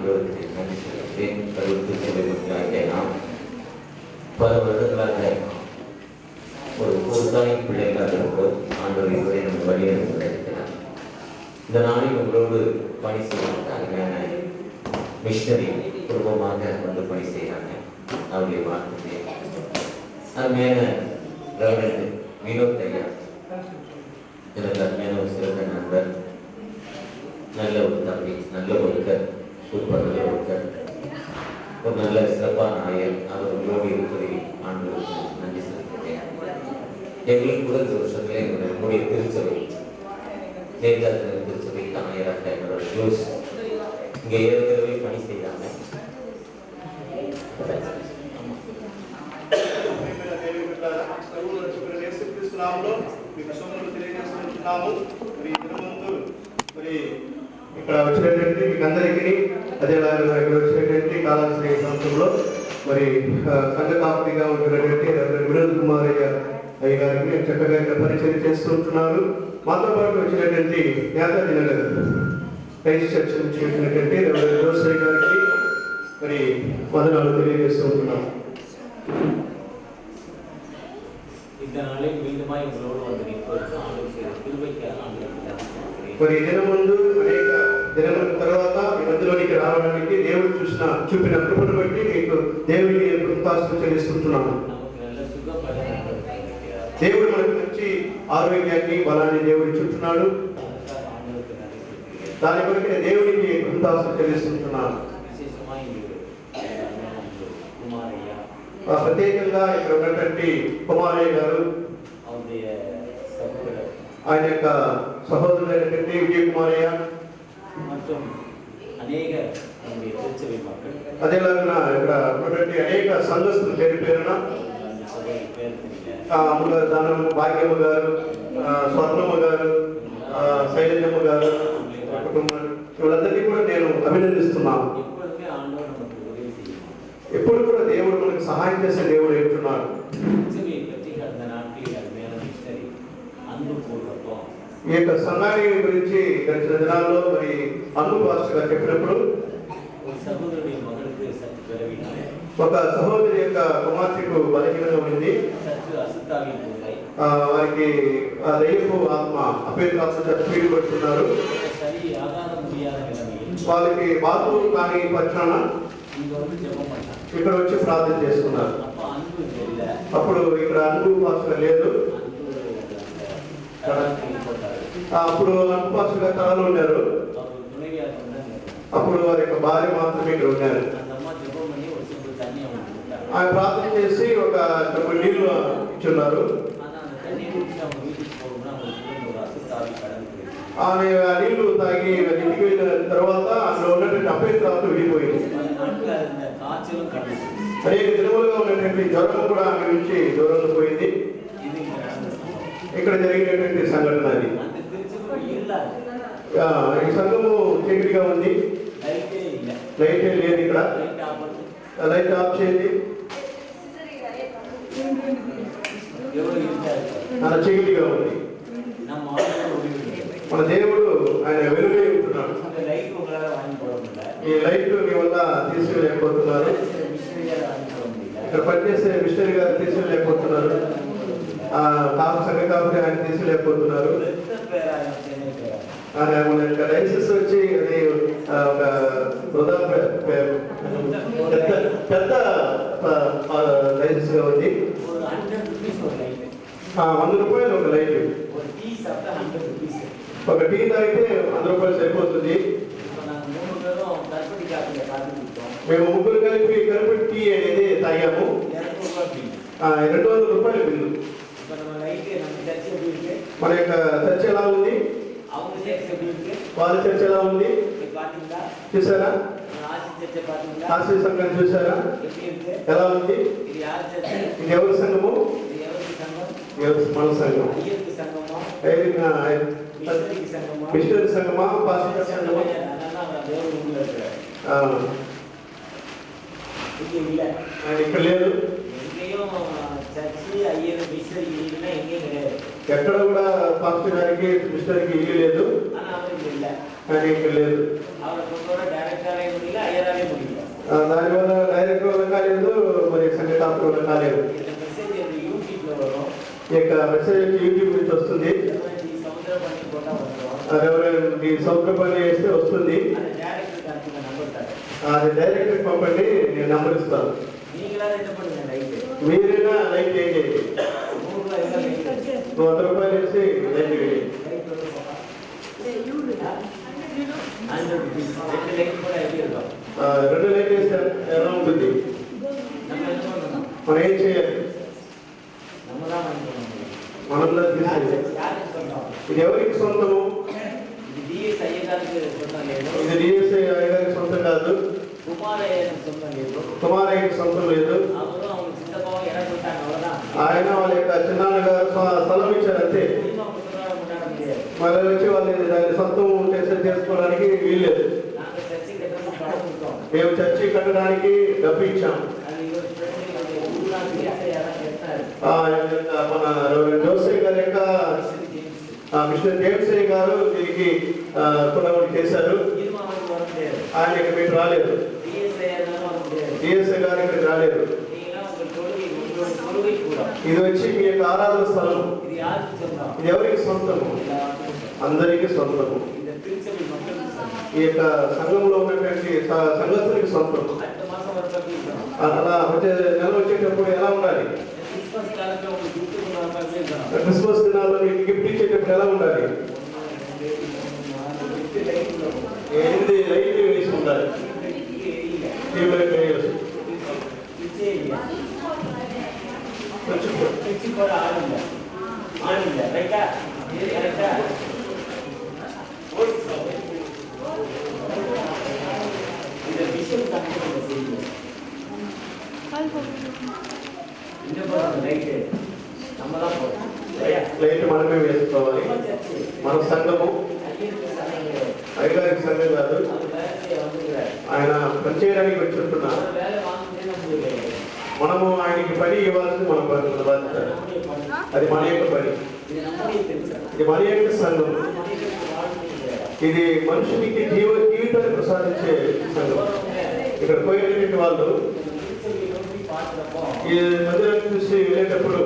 ஆண்டவருக்கு நன்றி செலுத்தேன். கருத்து செல்வதற்காக நாம் பல வருடங்களாக ஒரு தாய் பிள்ளைகளாக இருப்போம். ஆண்டவர் இதுவரை நம்ம வழியாக இருக்கிறார். இந்த நாளில் உங்களோடு பணி செய்வதற்காக மிஷனரி குடும்பமாக வந்து பணி செய்கிறாங்க. அவருடைய வாழ்க்கை அருமையான ரெவரண்ட் வினோத் ஐயா எனக்கு அருமையான ஒரு சிறந்த நண்பர், நல்ல ஒரு தம்பி, நல்ல ஒருத்தர், சூப்பர் நல்ல ஒருத்தர், ஒரு நல்ல சிறப்பான ஆயர். அவர் உங்களோடு இருப்பதை ஆண்டவருக்கு நன்றி செலுத்துகிறேன். எங்களுக்கு முதல் வருஷத்துல என்னுடைய திருச்சபை தேர்தல் திருச்சபைக்கு ஆயராக என்னோட ஜோஸ் இங்கே ஏற்கனவே பணி செய்தாங்க. ఇక్కడ వచ్చినటువంటి మీకు అందరికీ అదేలాగా ఇక్కడ వచ్చినటువంటి కాళహస్తి సంస్థలో మరి సంఘ కాపరిగా ఉంటున్నటువంటి వినోద్ కుమార్ అయ్య గారికి చక్కగా ఇక్కడ పరిచయం చేస్తుంటున్నారు. మాతో పాటు వచ్చినటువంటి యాదాద్రి నగర్ క్రైస్ట్ చర్చ్ నుంచి వచ్చినటువంటి జోసయ్య గారికి మరి వందనాలు తెలియజేస్తూ ఉంటున్నాం. మరి దినం ముందు అనేక దినముల తర్వాత మీ మధ్యలోనికి రావడానికి దేవుడు చూపిన కృపను బట్టి మీకు దేవుడికి కృతజ్ఞతలు చెల్లిస్తున్నాను. దేవుడు మనకు మంచి ఆరోగ్యాన్ని బలాన్ని దేవుడు చూస్తున్నాడు. దాని కొరకు దేవుడికి కృతజ్ఞతలు చెల్లిస్తున్నాను. ప్రత్యేకంగా ఇక్కడ ఉన్నటువంటి కుమారయ్య గారు, ఆయన యొక్క సహోదరుడైనటువంటి విజయ కుమారయ్య, అదేలాగా ఇక్కడ ఉన్నటువంటి అనేక సంఘస్థులు పేరు పేరున అమ్మగారు దానమ్మ, భాగ్యమ్మ గారు, స్వర్ణమ్మ గారు, శైలజమ్మ గారు కుటుంబం, వీళ్ళందరినీ కూడా నేను అభినందిస్తున్నాను. ఎప్పుడు కూడా దేవుడు మనకు సహాయం చేసే దేవుడు ఏంటున్నాడు. ఈ యొక్క సంఘాన్ని గురించి గడిచిన దినాల్లో మరి అను పాస్టర్ గారు చెప్పినప్పుడు ఒక సహోదరి యొక్క కుమార్తెకు బలహీనంగా ఉంది. వారికి ఆ దయ్యపు ఆత్మ అపేత్రాత్మ పీడిపడుతున్నారు. వాళ్ళకి బాధ కానీ పక్షాన ఇక్కడ వచ్చి ప్రార్థన చేసుకున్నారు. అప్పుడు ఇక్కడ అను పాస్టర్ లేదు. అప్పుడు అను పాస్టర్ గారు తనలో ఉన్నారు. అప్పుడు వారి యొక్క భార్య మాత్రమే ఇక్కడ ఉన్నారు. ఆయన ప్రార్థన చేసి ఒక నీళ్లు ఇచ్చున్నారు. ఆమె ఆ నీళ్లు తాగి ఇంటికి వెళ్ళిన తర్వాత అందులో ఉన్నటువంటి అపవిత్రాత్మ విడిపోయింది. అనేక దినములుగా ఉన్నటువంటి జ్వరం కూడా ఆమె నుంచి దూరంలో పోయింది. ఇక్కడ జరిగినటువంటి సంఘటన అది. ఈ సంఘము చీకటిగా ఉంది, లైట్ లేదు. ఇక్కడ లైట్ ఆఫ్ చేయండి. చాలా చీకటిగా ఉంది. మన దేవుడు ఆయన వెలుగై ఉంటున్నాడు. ఈ లైట్ మీ వల్ల తీసుకెళ్ళలేకపోతున్నారు. ఇక్కడ పనిచేసే మిషనరీ గారు తీసుకెళ్ళలేకపోతున్నారు. సంఘ కాపురి ఆయన తీసుకెళ్ళలేకపోతున్నారు. మన లైసెన్స్ వచ్చి అది ఒక వృధా పెద్ద లైసెన్స్ గా ఉంది. 100 రూపాయలు ఒక లైట్. ఒక టీ తాగితే 100 రూపాయలు సరిపోతుంది. మేము ముగ్గురు కలిపి టీ అనేది తాగాము. 200 రూపాయల బిల్లు. మన యొక్క చర్చ ఎలా ఉంది, వాళ్ళ చర్చ ఎలా ఉంది చూసారా? ఆశీర్వ సంఘం చూసారా ఎలా ఉంది? ఇది ఎవరి సంఘము? మన సంఘం. మిషనరీ సంఘమా, పాస్టర్ సంఘమా? ఇక్కడ లేదు. ఎక్కడ కూడా పాస్టర్ గారికి మిషనరీకి ఇల్లు లేదు. కానీ ఇక్కడ లేదు. దానివల్ల డైరెక్ట్ వల్ల కాలేదు, మరి సంఘ కాపుల వల్ల కాలేదు. ఈ యొక్క మెసేజ్ యూట్యూబ్ నుంచి వస్తుంది. రెవరెండ్ ఈ సముద్రపల్లి వేస్తే వస్తుంది. అది డైరెక్ట్ పంపండి, నేను నంబర్ ఇస్తాను. మీరైనా లైక్ చేయండి. 100 రూపాయలు వేసి లైక్ చేయండి. రెండు లైక్ వేస్తే ఎలా ఉంటుంది? మనం ఏం చేయాలి? మనంలో తీసేది. ఇది ఎవరికి సొంతము? ఇది డిఎస్ఐ అయ్యగారికి సొంతం కాదు. కుమారయ్యకి సొంతం లేదు. ఆయన వాళ్ళ యొక్క చిన్నాన్నగారు స్థలం ఇచ్చారు అంతే. మళ్ళీ వచ్చి వాళ్ళు దాన్ని సొంతం చేసుకోవడానికి వీల్లేదు. మేము చర్చి కట్టడానికి డబ్బు ఇచ్చాం. మన జోసే గారి యొక్క మిస్టర్ దేవసేయ గారు దీనికి పునరుద్ధరణ చేశారు. ఆయన ఇక్కడ మీరు రాలేదు. డిఎస్ఐ గారు ఇక్కడ రాలేదు. ఇది వచ్చి మీ యొక్క ఆరాధన స్థలం. ఇది ఎవరికి సొంతము? అందరికీ సొంతము. ఈ యొక్క సంఘంలో ఉన్నటువంటి సంఘస్థులకి సొంతము. అలా వచ్చే నెల వచ్చేటప్పుడు ఎలా ఉండాలి? క్రిస్మస్ దినాల్లో మీకు గిఫ్ట్ ఇచ్చేటప్పుడు ఎలా ఉండాలి? 8 లైట్లు వేసి ఉండాలి. లైట్ మనమే వేసుకోవాలి. మన సంఘము అయ్యగారికి సంఘం కాదు. ఆయన పనిచేయడానికి వచ్చుంటున్నారు. మనము ఆయనకి పని ఇవ్వాల్సింది మన బాధ్యత. అది మన యొక్క పని. ఇది మన యొక్క సంఘం. ఇది మనుషునికి జీవితాన్ని ప్రసాదించే సంఘం. ఇక్కడ పోయినటువంటి వాళ్ళు ఈ మధ్యలో చూసి వెళ్ళేటప్పుడు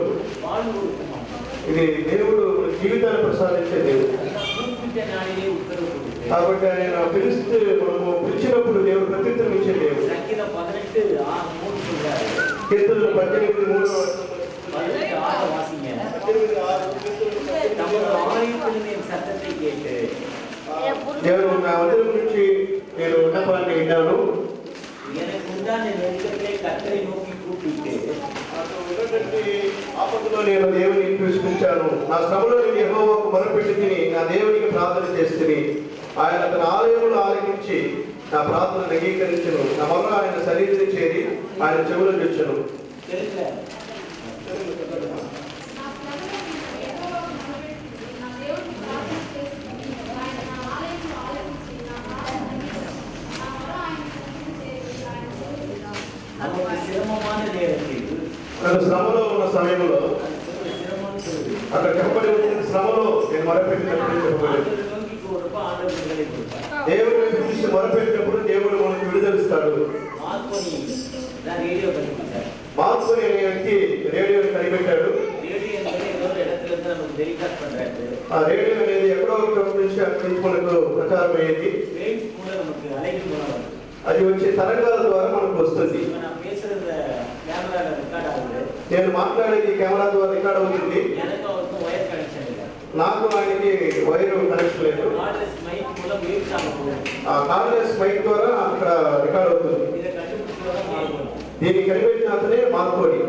ఇది దేవుడు జీవితాన్ని ప్రసాదించే దేవుడు. కాబట్టి ఆయన పిలిస్తే మనము పిలిచినప్పుడు దేవుడు ప్రత్యుత్తరం ఇచ్చే దేవుడు. కీర్తనలు 18:3 దేవుడు నా మందిరం నుంచి నేను విన్నపాన్ని విన్నాను. ఆపదలో నేను దేవుని పిలిపించాను. నా శ్రమలో నేను యెహోవాకు మొరపెట్టి తిని నా దేవునికి ప్రార్థన చేస్తుని ఆయన తన ఆలయంలో ఆలకించి నా ప్రార్థనను అంగీకరించను. నా మొర ఆయన శరీరం చేరి ఆయన చెవులు తెచ్చను. శ్రమలో ఉన్న సమయంలో అక్కడ చెప్పబడి ఉంటుంది. శ్రమలో నేను మొరపెట్టినప్పుడు చెప్పబడింది. దేవుడు పిలిచి మొరపెట్టినప్పుడు దేవుడు మనకు విడుదలిస్తాడు. మార్కొని అనే వ్యక్తి రేడియోని కనిపెట్టాడు. ఆ రేడియో అనేది ఎక్కడో చోటు నుంచి అక్కడి నుంచి మనకు ప్రచారం అయ్యేది. అది వచ్చే తరంగాల ద్వారా మనకు వస్తుంది. నేను మాట్లాడేది కెమెరా ద్వారా రికార్డ్ అవుతుంది. నాకు ఆయనకి వైర్ కనెక్షన్ లేదు. కార్డ్లెస్ మైక్ ద్వారా అక్కడ రికార్డ్ అవుతుంది. దీన్ని కనిపెట్టిన అతనే మార్కోడి.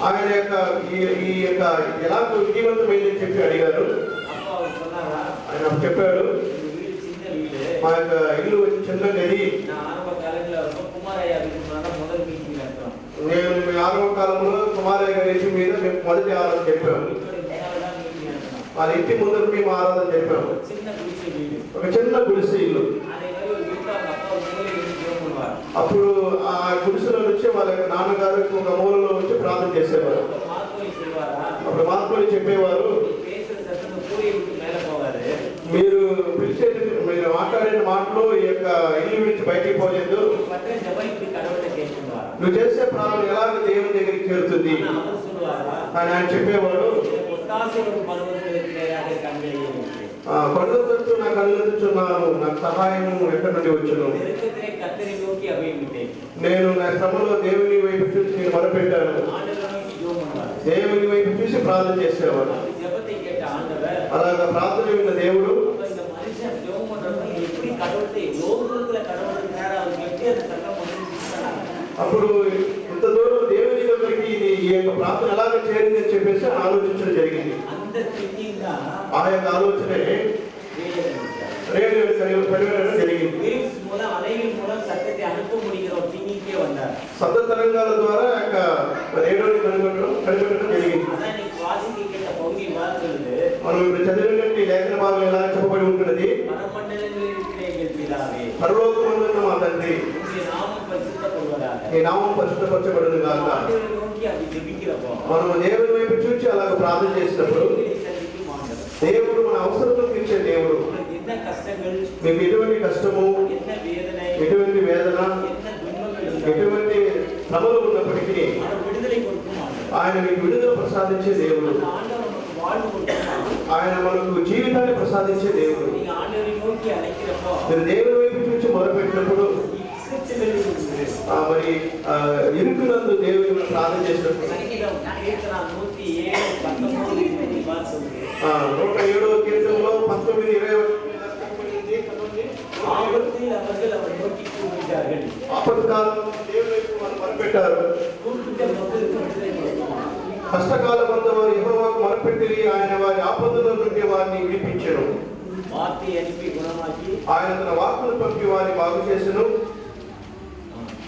ఆయన యొక్క ఈ యొక్క ఎలా విజయవంతమైందని చెప్పి అడిగారు. ఆయన చెప్పాడు, మా యొక్క ఇల్లు చిన్న గది. నేను మీ 6వ కాలంలో కుమారయ్య గారి ఇంటి మీద మేము మొదటి ఆరాధన చెప్పాము. వాళ్ళ ఇంటి ముందర మేము ఆరాధన చెప్పాము. ఒక చిన్న గుడిసె ఇల్లు. అప్పుడు ఆ గుడిసెలో నుంచి వాళ్ళ నాన్నగారు ఒక మూలలో వచ్చి ప్రార్థన చేసేవారు. అప్పుడు మార్పులు చెప్పేవారు, మీరు మీరు మాట్లాడిన మాటలు ఈ యొక్క ఇల్లు విడిచి బయటికి పోలేదు. பற்ற ஜெபம் இப்படி கடவுளை கேட்குவார். నువ్వు చేసే ప్రార్థన ఎలాగ దేవుని దగ్గరికి చేరుతుంది அவர் சொல்லுவாரா అని ఆయన చెప్పేవాడు. ஒத்தாசையோடு பருவங்களுக்கு நேராக கண்களை కొండలతో నాకు కళ్ళెత్తుచున్నాను, నాకు సహాయం ఎక్కడి నుండి వచ్చును. நெருக்கத்திலே கர்த்தரை நோக்கி அபயமிட்டேன். నేను నా శ్రమలో దేవుని వైపు చూసి నేను మొరపెట్టాను. ஆண்டவரை నోకి జోమ్ అన్నాడు. దేవుని వైపు చూసి ప్రార్థన చేసేవాడు. ஜெபத்தை கேட்ட ஆண்டவர் అలాగా ప్రార్థన విన్న దేవుడు இந்த మనిషి జోమ్ பண்றப்ப எப்படி கடவுளை லோகத்துல கடவுளுக்கு நேரா அவர் எப்படி அந்த சட்டம் பண்ணிருக்காரு. అప్పుడు ఇంత దూరం దేవుని దగ్గరికి ఇది ఈ యొక్క ప్రార్థన ఎలాగ చేరింది అని చెప్పేసి ఆలోచించడం జరిగింది. அந்த థింకింగ్ గా ఆ యొక్క ఆలోచనే రేడియో పరివేరణ జరిగింది. వేవ్స్ మూలం అలైవిల్ మూలం సత్యத்தை అனுப்ப முடிகிற ஒரு థింకింగ్కే வந்தார். శబ్ద తరంగాల ద్వారా ఆ యొక్క రేడియోని కనిపెట్టడం జరిగింది. అదే నీకు వాసికి కేట పౌగి వార్తలు మనం ఇప్పుడు చదివినటువంటి లేఖన భాగం ఎలా చెప్పబడి ఉంటున్నది. పరమండలంలో இருக்கிற எங்கள் பிதாவே పరలోకమందున్న మా తండ్రి உம்முடைய நாமம் பரிசுத்தப்படுவதாக. నీ నామం పరిశుద్ధపరచబడును గాక. ஆண்டவரை நோக்கி అది జెబిக்கிறப்போ మనం దేవుని వైపు చూసి అలాగ ప్రార్థన చేసినప్పుడు సన్నిధికి ఆண்டவர் దేవుడు మన అవసరతను తీర్చే దేవుడు. உங்களுக்கு என்ன கஷ்டங்கள் మీకు ఎటువంటి కష్టము, என்ன வேதனை ఎటువంటి వేదన, என்ன துன்பங்கள் ఎటువంటి శ్రమలు ఉన్నప్పటికీ அவர் விடுதலை கொடுக்கும் ஆண்டவர். ఆయన మీకు విడుదల ప్రసాదించే దేవుడు. அந்த ஆண்டவர் நமக்கு வாழ்வு கொடுக்கும். ఆయన మనకు జీవితాన్ని ప్రసాదించే దేవుడు. நீங்க ஆண்டவரை நோக்கி அழைக்கிறப்போ మీరు దేవుని వైపు చూసి మొదలుపెట్టినప్పుడు మరి ఇరుకునందు దేవుని ప్రార్థన చేసినప్పుడు సంగీతం కీర్తన 107:19-20 వాక్యం 107వ కీర్తనలో 19:20 ஆபத்தில் அவர்கள் அவர் நோக்கி கூப்பிட்டார்கள். ఆపత్కాలంలో దేవుని వైపు వారు మొరపెట్టారు. கூப்பிட்ட மக்களுக்கு விடுதலை கொடுக்கும். కష్టకాలమందు వారు యెహోవాకు మొరపెట్టిరి, ఆయన వారి ఆపదల నుండి వారిని విడిపించెను. வார்த்தை அனுப்பி குணமாக்கி ఆయన తన వాక్కును పంపి వారిని బాగు చేసెను.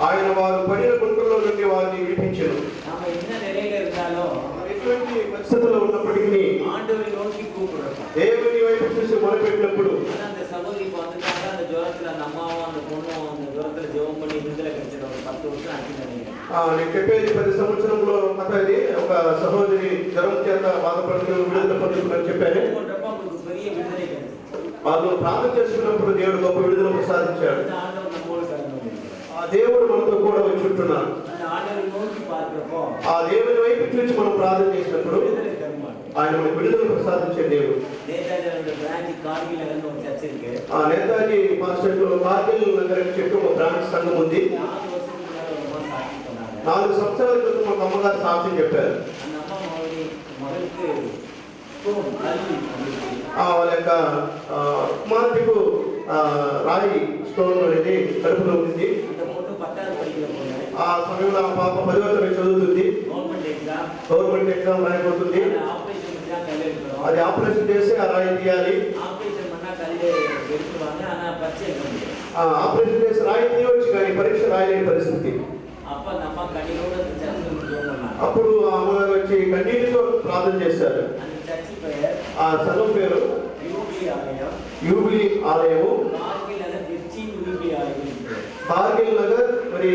ఆయన వారు పడిన గుంటల్లో నుండి వారిని విడిపించెను. நாம என்ன நிலையில இருந்தாலும் ఎటువంటి పరిస్థితుల్లో ఉన్నప్పటికీ ஆண்டவரை நோக்கி கூப்பிடுறோம். దేవుని వైపు చూసి మొరపెట్టినప్పుడు அந்த சகோதரி இப்ப வந்துட்டாங்க. அந்த ஜுரத்துல அந்த அம்மாவும் அந்த பொண்ணும் அந்த ஜுரத்துல ஜெபம் பண்ணி விடுதலை கிடைச்சிடும். ஒரு 10 வருஷம் ஆச்சு நினைக்கிறேன். నేను చెప్పేది 10 సంవత్సరంలో కథ. ఇది ఒక సహోదరి జ్వరం చేత బాధపడుతూ విడుదల పొందుతుందని చెప్పాను. பண்றப்ப அவங்களுக்கு பெரிய விடுதலை கிடைச்சிடும். వాళ్ళు ప్రార్థన చేసుకున్నప్పుడు దేవుడు గొప్ప విడుదల ప్రసాదించాడు. அந்த ఆண்டவர் நம்மோடு கலந்து ఆ దేవుడు మనతో కూడా వచ్చి ఉంటున్నాడు. அந்த ஆண்டவரை நோக்கி பார்க்கிறப்போ ఆ దేవుని వైపు చూసి మనం ప్రార్థన చేసినప్పుడు விடுதலை தருமாறு. ఆయన మనకు విడుదల ప్రసాదించే దేవుడు. நேதாஜி பிரான்ச் కార్గిల్ నగర్లో ఒక చర్చ్ இருக்கு. ఆ నేతాజీ మాస్టర్ కార్గిల్ నగర్ అని చెప్పి ఒక బ్రాంచ్ సంఘం ఉంది. 4 வருஷத்துக்கு முன்னாடி ஒரு அம்மா சாட்சி சொன்னாங்க. 4 సంవత్సరాల క్రితం మా అమ్మగారు సాక్ష్యం చెప్పారు. அந்த அம்மா மகளுக்கு ஸ்டோன் கல்வி வந்துச்சு. వాళ్ళ యొక్క కుమార్తెకు రాయి స్టోన్ అనేది కడుపులో ఉంది. அந்த பொண்ணு 10வது படிக்கிற பொண்ணு. ఆ సమయంలో ఆ పాప 10వ తరగతి చదువుతుంది. Government exam రాయబోతుంది. ஆபரேஷன் பண்ணா கல் எடுக்கணும். అది ఆపరేషన్ చేసి ఆ రాయి తీయాలి. ஆபரேஷன் பண்ணா கல் எடுத்துவாங்க. ஆனா பச்சை எடுக்க முடியாது. ఆపరేషన్ చేసి రాయి తీయవచ్చు కానీ పరీక్ష రాయలేని పరిస్థితి. அப்ப நம்ம கண்ணீரோட அந்த சர்ச்சுக்கு ஜெபம் பண்ணாங்க. అప్పుడు ఆ అమ్మగారు వచ్చి కన్నీటితో ప్రార్థన చేశారు. அந்த சர்ச் பெயர் ఆ సంఘం పేరు యూబిలీ ఆలయం. యూబిలీ ఆలయము. కార్గిల్ నగర్ మిర్చి యూబిలీ ఆలయం. కార్గిల్ నగర్ మరి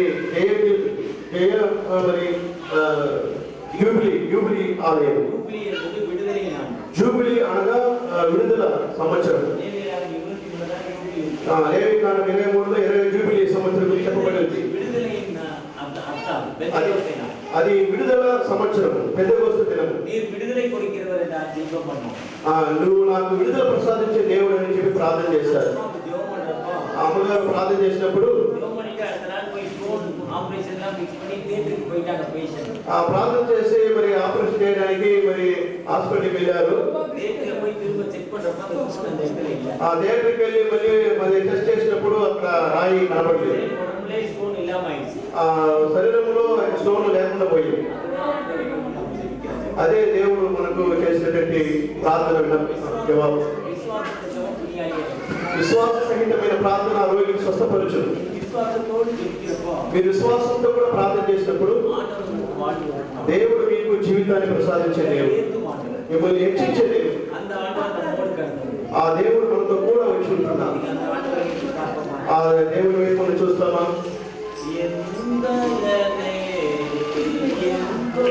మరి యూబిలీ ఆలయం. యూబిలీ என்பது விடுதலை நாள். జూబిలీ అనగా విడుదల సంవత్సరం. లేవికాండం 23లో 20 జూబిలీ సంవత్సరం గురించి చెప్పబడింది. విడుదలైన అర్థం పెద్దగోస్తు నాள். అది విడుదల సంవత్సరం, పెద్దగోస్తు దినం. நீர் விடுதலை கொடுக்கிறவர் என்று ஜெபம் பண்ணோம். నువ్వు నాకు విడుదల ప్రసాదించే దేవుడు అని చెప్పి ప్రార్థన చేశారు. ஜெபம் பண்றப்போ అమ్మగారు ప్రార్థన చేసినప్పుడు ஜெபம் பண்ணிட்டு அடுத்த நாள் போய் ஸ்டோன் ஆபரேஷன் எல்லாம் ஃபிக்ஸ் பண்ணி தியேட்டருக்கு போயிட்டாங்க పేషెంట్. ఆ ప్రార్థన చేసి మరి ఆపరేషన్ చేయడానికి మరి హాస్పిటల్కి వెళ్ళారు. தியேட்டர்ல போய் திரும்ப చెక్ பண்றப்ப அந்த ஸ்டோன் அந்த இடத்துல இல்ல. ఆ థియేటర్కి వెళ్ళి మళ్ళీ మరి టెస్ట్ చేసినప్పుడు అక్కడ రాయి కనబడలేదు. உடம்புல ஸ்டோன் இல்லாம ஆயிடுச்சு. ఆ శరీరంలో స్టోన్ లేకుండా పోయింది. అదే దేవుడు మనకు చేసినటువంటి ప్రార్థన జవాబు. విశ్వాసంతో జెబం పుణ్యాలి. విశ్వాస సహితమైన ప్రార్థన ఆ రోగిని స్వస్థపరచును. విశ్వాసంతోటి జెబికిరపో మీరు విశ్వాసంతో కూడా ప్రార్థన చేసినప్పుడు ఆటను వాడు దేవుడు మీకు జీవితాన్ని ప్రసాదించే దేవుడు, మిమ్మల్ని హెచ్చించే దేవుడు. அந்த ஆண்டவர் நம்மோடு கலந்து ఆ దేవుడు మనతో కూడా వచ్చి ఉంటున్నాడు. அந்த ஆண்டவரை பார்ப்போமா? ఆ దేవుడి వైపు మనం చూస్తామా? ఎందలనే ఎంతో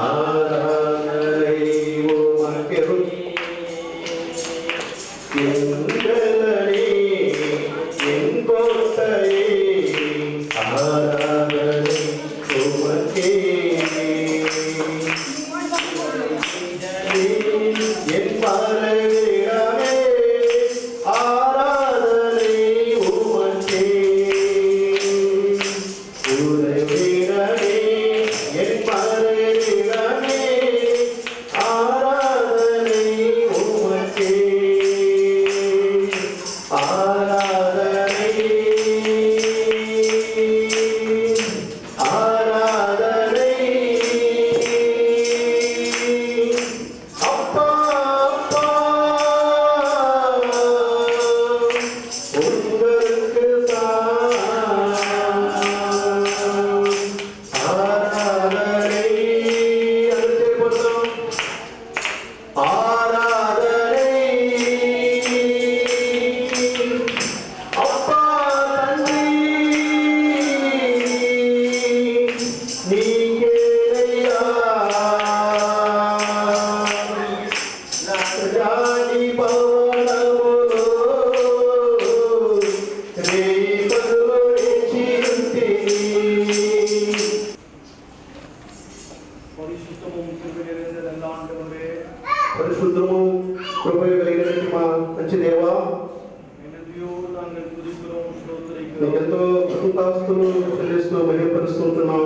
ఆరాధనయో మనకెరు எங்களனே என் கோட்டையே ஆராதனை உமக்கே என் பரவிடமே ஆராதனை உமக்கே உறைவிடமே என் பரவிடமே ஆராதனை உமக்கே ஆராதனை ஆராதனை அப்பா அப்பா உங்களுக்கு தான் ஆராதனை அடுத்து போதும் ஆராதனை அப்பா தந்தை நீங்களையா ராணி பவனமுலோ రేపరుడిచిరుంటిని పరిశుద్ధము కృపగలిగినదండాండవే పరిశుద్ధము కృపయు కలిగినటువంటి మా మంచి దేవా నిన్నదియో నాங்கள் துதிக்கிறோம் ஸ்தோத்திரிக்கிறோம் నీకెంతో కృతజ్ఞతాస్తులు చెల్లిస్తూ మహిమపరుస్తుంటున్నాం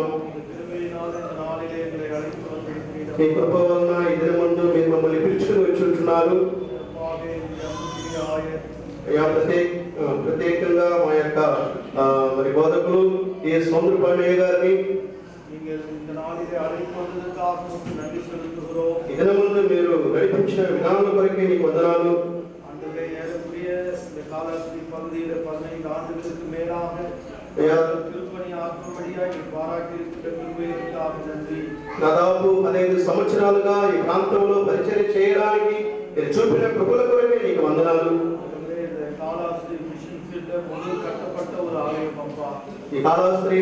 திருமையினால் இந்த நாளிலே எங்களை அழைத்து வந்திருக்கிறீர்கள் నీ కృప వలన ఈ దినమందు మీరు మమ్మల్ని పిలుచుకుని వచ్చి ఉంటున్నారు பாவே நம்பிக்கையாய అయ్యా ప్రత్యేకంగా మా యొక్క మరి బోధకులు ఈ సౌందర్యపాణయ్య గారిని நீங்கள் இந்த நாளிலே அழைத்து வந்ததற்காக உமக்கு நன்றி செலுத்துகிறோம் ఈ దినమందు మీరు నడిపించిన విధానం కొరకే నీకు వందనాలు ஆண்டவரே ஏறக்குறைய இந்த காலாஸ்திரி பகுதியில் 15 ஆண்டுகளுக்கு மேலாக ஐயா. திருப்பணி ஆக்கும்படியாக நீ பாராட்டியிருக்கிற கிருபைக்காக நன்றி దాదాపు 15 సంవత్సరాలుగా ఈ ప్రాంతంలో పరిచయం చేయడానికి మీరు చూపిన కృపల కొరకే నీకు వందనాలు ஆண்டவரே, இந்த காலாஸ்திரி மிஷன் ஃபீல்ட்ல முதல் கட்டப்பட்ட ஒரு ஆலயம் அப்பா ఈ కాళాస్త్రి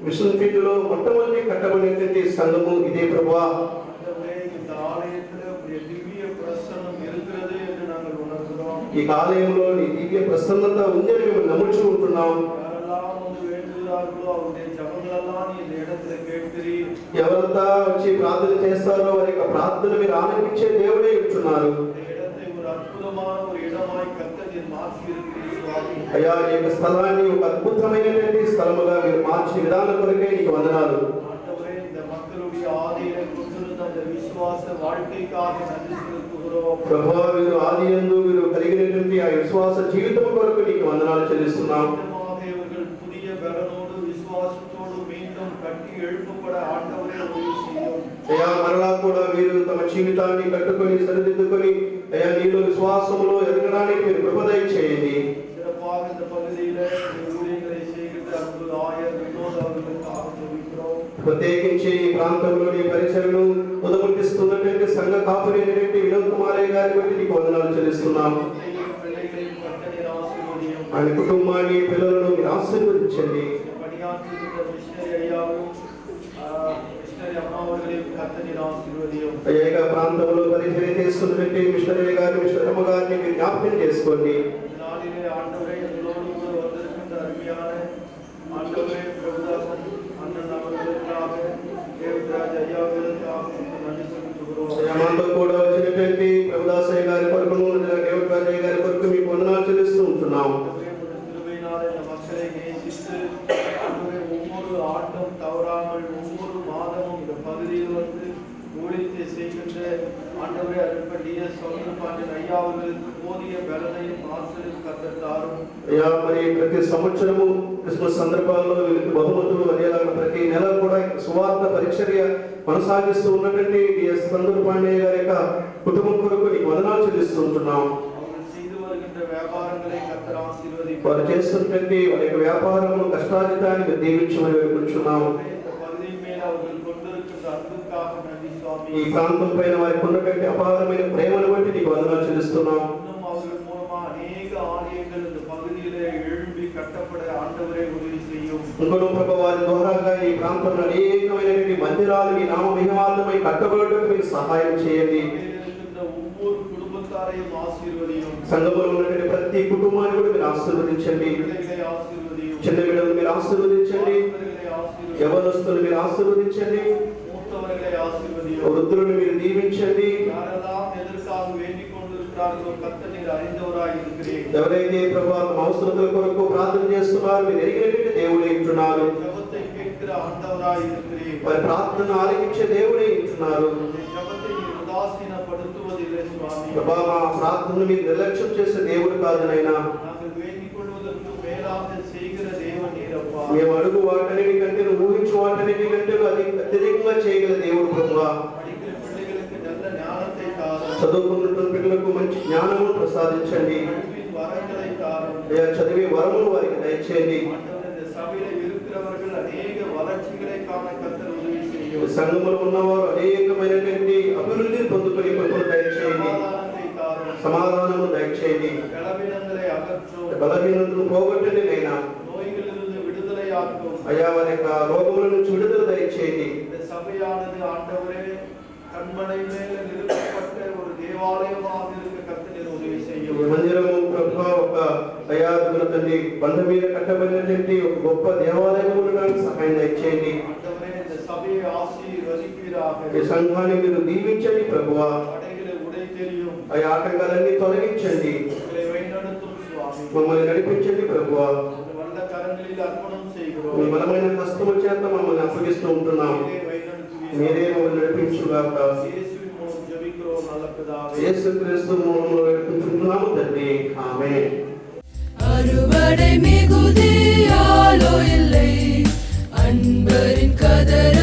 మిషన్ ఫీల్డ్ లో మొట్టమొదటి కట్టబడినటువంటి సంఘము ఇదే ప్రభువా ஆண்டவரே, இந்த ஆலயத்துல உம்முடைய திவ்ய பிரசன்னம் இருக்கிறது என்று நாங்கள் உணர்கிறோம் ఈ ఆలయంలో నీ దివ్య ప్రసన్నత ఉందని మేము నమ్ముచూ ఉంటున్నాం யாரெல்லாம் வந்து வேண்டுகிறார்களோ அவருடைய ஜபங்களெல்லாம் நீ இந்த இடத்துல கேட்கிறீர் ఎవరంతా వచ్చి ప్రార్థన చేస్తారో వారి యొక్క ప్రార్థన మీరు ఆలకించే దేవుడే ఉంటున్నారు இந்த இடத்தை ஒரு அற்புதமான ஒரு இடமாய் கர்த்தர் நீர் மாற்றி இருக்கிறீர் சுவாமி అయ్యా ఈ యొక్క స్థలాన్ని ఒక అద్భుతమైనటువంటి స్థలముగా మీరు మార్చిన విధానం కొరకే నీకు వందనాలు ஆண்டவரே, இந்த மக்களுடைய ஆதியிலே கொண்டிருந்த அந்த விசுவாச வாழ்க்கைக்காக நன்றி செலுத்துகிறோம் ప్రభువా మీరు ఆది యందు మీరు కలిగినటువంటి ఆ విశ్వాస జీవితం కొరకు నీకు వందనాలు చెల్లిస్తున్నాం மீண்டுமாக இவர்கள் புதிய பலனோடு விசுவாசத்தோடு மீண்டும் கட்டி எழுப்பப்பட ஆண்டவரே உதவி செய்யும் అయ్యా మరలా కూడా మీరు తమ జీవితాన్ని కట్టుకొని సరిదిద్దుకొని అయ్యా నీలో విశ్వాసములో ఎదగడానికి మీరు కృపదయ చేయండి சிறப்பாக இந்த பகுதியில இந்த ஊழியங்களை செய்கிற அன்பு ஆயர் வினோத் அவர்களுக்காக ஜெபிக்கிறோம் ప్రత్యేకించి ఈ ప్రాంతంలోని పరిచయను ఉదముట్టిస్తున్నటువంటి సంఘ కాపురైనటువంటి వినోద్ కుమారయ్య గారి బట్టి నీకు వందనాలు చెల్లిస్తున్నాం பிள்ளைகளையும் கர்த்தர் ஆசீர்வதியும் ఆయన కుటుంబాన్ని పిల్లలను మీరు ఆశీర్వదించండి பணியாற்றுகின்ற மிஷனரி ஐயாவும் மிஷனரி அம்மா அவர்களையும் கர்த்தர் ஆசீர்வதியும் అయ్యా ఇక ప్రాంతంలో పరిచయం చేస్తున్నటువంటి మిషనరీ గారి మిషనరీ అమ్మ గారిని మీరు జ్ఞాపకం చేసుకోండి இந்த நாளிலே ஆண்டவரே எங்களோடு கூட வந்திருக்கின்ற அருமையான ஆண்டவரே பிரபுதாசன் அண்ணன் அவர்களுக்காக தேவராஜ் ஐயாவிற்காக நன்றி செலுத்துகிறோம் అయ్యా మనతో కూడా వచ్చినటువంటి ప్రభుదాసయ్య గారి కొరకును దేవరాజయ్య గారి కొరకు మీకు వందనాలు చెల్లిస్తూ ఉంటున్నాం ஆண்டவரே, உமது கிருபையினாலே இந்த மக்களை நேசித்து ஆண்டவரே, ஒவ்வொரு ஆண்டும் தவறாமல் ஒவ்வொரு மாதமும் இந்த பகுதியில் வந்து ஊழியத்தை செய்கின்ற ஆண்டவரே அருட்ப டிஎஸ் சௌந்தரபாண்டியன் ஐயா அவர்களுக்கு போதிய பலனையும் ஆசிரியர் கர்த்தர் தாரும் అయ్యా మరి ప్రతి సంవత్సరము క్రిస్మస్ సందర్భాల్లో వీరికి బహుమతులు అనేలాగా ప్రతి నెల కూడా సువార్త పరిచర్య కొనసాగిస్తూ ఉన్నటువంటి డిఎస్ చంద్రపాండయ్య గారి యొక్క కుటుంబం కొరకు నీకు వందనాలు చెల్లిస్తూ ఉంటున్నాం அவர்கள் செய்து வருகின்ற வியாபாரங்களை கர்த்தர் ஆசீர்வதிப்பார் వారు చేస్తున్నటువంటి వారి యొక్క వ్యాపారము కష్టార్జితాన్ని మీరు దీవించమని వేడుకుంటున్నాము இந்த பகுதியின் மேல் அவர்கள் கொண்டிருக்கின்ற அன்புக்காக நன்றி சுவாமி ఈ ప్రాంతం పైన వారికి ఉన్నటువంటి అపారమైన ప్రేమను బట్టి నీకు వందనాలు చెల్లిస్తున్నాం இன்னும் அவர்கள் மூலமா அநேக ஆலயங்கள் இந்த பகுதியிலே எழும்பி கட்டப்பட ஆண்டவரே உதவி செய்யும் ఇంకొక ప్రభు వారి ద్వారాగా ఈ ప్రాంతంలో అనేకమైనటువంటి మందిరాలు ఈ నామ మహిమార్థమై కట్టబడటకు మీరు సహాయం చేయండి இருக்கின்ற ஒவ்வொரு குடும்பத்தார் కుటుంబத்தாரையும் ఆశీర్వదించు. సంఘంలో ఉన్నటువంటి ప్రతి కుటుంబాన్ని కూడా మీరు ఆశీర్వదించండి. పిల్లలై ఆశీర్వదించు. చిన్న బిడ్డలు మీరు ఆశీర్వదించండి. పిల్లలై ఆశీర్వదించు. యవనస్తులు మీరు ఆశీర్వదించండి. மூத்தவர்களை ஆசீர்வதியும். వృద్ధులను మీరు దీవించండి. யாரெல்லாம் எதற்காக வேண்டிக் கொண்டிருக்கிறார்களோ கர்த்தர் நீர் அறிந்தவராய் இருக்கிறீர். ఎవరైతే ప్రభువా తమ అవసరతల కొరకు ప్రార్థన చేస్తున్నారో మీరు ఎరిగినటువంటి దేవుడే ఉంటున్నారు. ஜெபத்தை கேட்கிற ஆண்டவராய் இருக்கிறீர். వారి ప్రార్థన ఆలకించే దేవుడే ఉంటున్నారు. ஜெபத்தை நீர் உதாசீனப்படுத்துவதில்லை சுவாமி. ప్రభా మా ప్రార్థనను మీరు నిర్లక్ష్యం చేసే దేవుడు కాదు నాయనా. நாங்கள் வேண்டிக் கொள்வதற்கு மேலாக செய்கிற தேவன் நீரப்பா. మేము అడుగు వాటన్నిటి కంటే ఊహించు వాటన్నిటి కంటే అత్యధికంగా చేయగల దేవుడు ప్రభువా. படிக்கிற பிள்ளைகளுக்கு நல்ல ஞானத்தை தாரும். చదువుకున్నటువంటి పిల్లలకు మంచి జ్ఞానమును ప్రసాదించండి. கல்வியின் வரங்களை தாரும். అయ్యా చదివే వరమును వారికి దయచేయండి. ஆண்டவரே, இந்த சபையில இருக்கிறவர்கள் அநேக வளர்ச்சிகளை காண கர்த்தர் உதவி செய்யும். సంఘములో ఉన్నవారు అనేకమైనటువంటి అభివృద్ధిని పొందుకునే కృపను దయచేయండి. சமாதானத்தை தாரும். సమాధానము దయచేయండి. பலவீனங்களை அகற்றும். బలహీనతను పోగొట్టండి నైనా. நோய்களிலிருந்து விடுதலையாக்கும். అయ్యా వారి యొక్క రోగముల నుంచి విడుదల దయచేయండి. இந்த சபையானது ஆண்டவரே கண்மலை மேல நிறுத்தப்பட்ட ஒரு தேவாலயமாக இருக்க கர்த்தர் உதவி செய்யும். మందిరము ప్రభు ఒక దయాదుల తండ్రి బంధ మీద కట్టబడినటువంటి ఒక గొప్ప దేవాలయం ఉండడానికి సహాయం దయచేయండి. ஆண்டவரே, இந்த சபையை ஆசీర్వదింపீராக. ఈ సంఘాన్ని మీరు దీవించండి ప్రభువా. தடைகளை உடை தெரியும். ఆ ఆటంకాలన్నీ తొలగించండి. உங்களை வழிநடத்தும் சுவாமி. మమ్మల్ని నడిపించండి ప్రభువా. வல்ல கரங்களில் அர்ப்பணம் செய்கிறோம். మీ బలమైన హస్తము చేత మమ్మల్ని అప్పగిస్తూ ఉంటున్నాం. நீரே வழிநடத்துவீராக. మీరే మమ్మల్ని నడిపించుగాక. இயேசுவின் மூலம் ஜெபிக்கிறோம் நல்ல பிதாவே. యేసుక్రీస్తు మూలములో వేడుకుంటున్నాము తండ్రి. ఆమేన్. அறுவடை மிகுதியாலோ இல்லை அன்பரின் கதரை